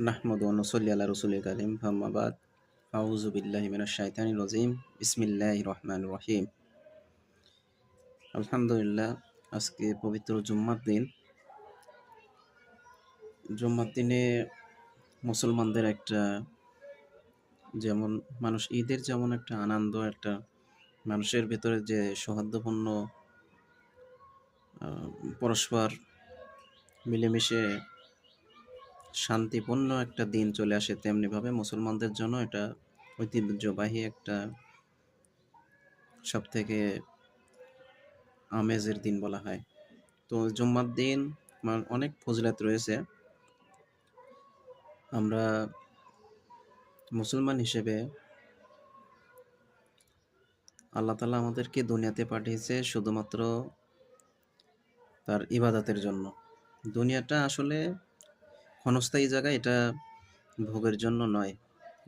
নাহমাদু ওয়া নুসাল্লি আলা রাসূলিল কারীম আম্মা বাদ আউযু বিল্লাহি মিনাশ শাইতানির রাজীম বিসমিল্লাহির রহমানির রহিম। আলহামদুলিল্লাহ, আজকে পবিত্র জুম্মার দিন। জুম্মার দিনে মুসলমানদের একটা যেমন মানুষ ঈদের যেমন একটা আনন্দ, একটা মানুষের ভেতরে যে সৌহার্দ্যপূর্ণ পরস্পর মিলেমিশে শান্তিপূর্ণ একটা দিন চলে আসে, তেমনিভাবে মুসলমানদের জন্য এটা ঐতিহ্যবাহী একটা সবথেকে আমেজের দিন বলা হয়। তো জুম্মার দিন অনেক ফজিলত রয়েছে। আমরা মুসলমান হিসেবে আল্লাহ তাআলা আমাদেরকে দুনিয়াতে পাঠিয়েছে শুধুমাত্র তার ইবাদতের জন্য। দুনিয়াটা আসলে ক্ষণস্থায়ী জায়গা, এটা ভোগের জন্য নয়,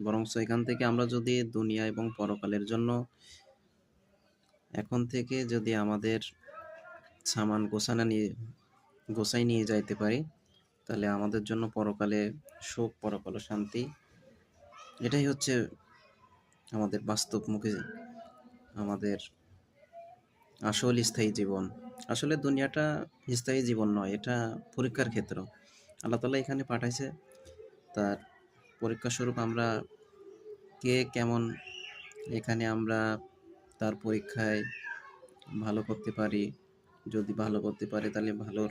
বরঞ্চ এখান থেকে আমরা যদি দুনিয়া এবং পরকালের জন্য এখন থেকে যদি আমাদের সামান গোছাই নিয়ে যাইতে পারি, তাহলে আমাদের জন্য পরকালে সুখ, পরকালে শান্তি। এটাই হচ্ছে আমাদের বাস্তবমুখী, আমাদের আসল স্থায়ী জীবন। আসলে দুনিয়াটা স্থায়ী জীবন নয়, এটা পরীক্ষার ক্ষেত্র। আল্লাহ তাআলা এখানে পাঠাইছে তার পরীক্ষা স্বরূপ। আমরা কে কেমন এখানে আমরা তার পরীক্ষায় ভালো করতে পারি। যদি ভালো করতে পারি তাহলে ভালো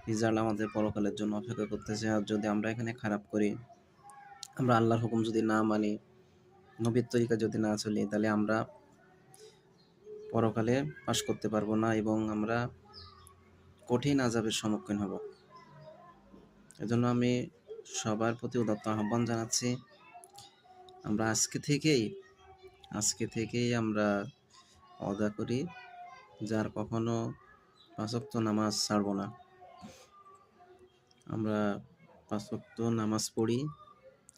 রেজাল্ট আমাদের পরকালের জন্য অপেক্ষা করতেছে। আর যদি আমরা এখানে খারাপ করি, আমরা আল্লাহর হুকুম যদি না মানি, নবীর তরিকা যদি না চলি, তাহলে আমরা পরকালে পাশ করতে পারবো না এবং আমরা কঠিন আযাবের সম্মুখীন হব। এজন্য আমি সবার প্রতি উদাত্ত আহ্বান জানাচ্ছি, আমরা আজকে থেকেই আমরা ওয়াদা করি যে আর কখনো ৫ ওয়াক্ত নামাজ ছাড়ব না। আমরা ৫ ওয়াক্ত নামাজ পড়ি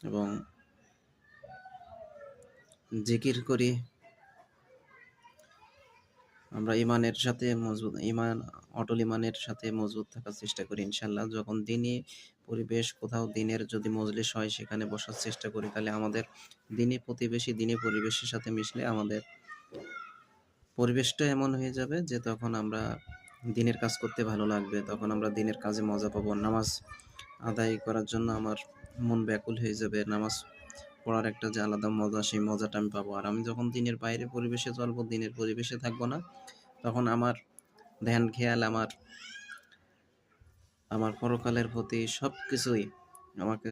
এবং জিকির করি। আমরা অটল ইমানের সাথে মজবুত থাকার চেষ্টা করি ইনশাআল্লাহ। যখন দিনী পরিবেশ, কোথাও দিনের যদি মজলিস হয়, সেখানে বসার চেষ্টা করি, তাহলে আমাদের দিনী প্রতিবেশী, দিনী পরিবেশের সাথে মিশলে আমাদের পরিবেশটা এমন হয়ে যাবে যে তখন আমরা দিনের কাজ করতে ভালো লাগবে, তখন আমরা দিনের কাজে মজা পাবো। নামাজ আদায় করার জন্য আমার মন ব্যাকুল হয়ে যাবে। নামাজ পড়ার একটা যে আলাদা মজা, সেই মজাটা আমি পাবো। আর আমি যখন দিনের বাইরে পরিবেশে চলবো, দিনের পরিবেশে থাকবো না, তখন আমার ধ্যান খেয়াল, আমার পরকালের প্রতি সবকিছুই আমাকে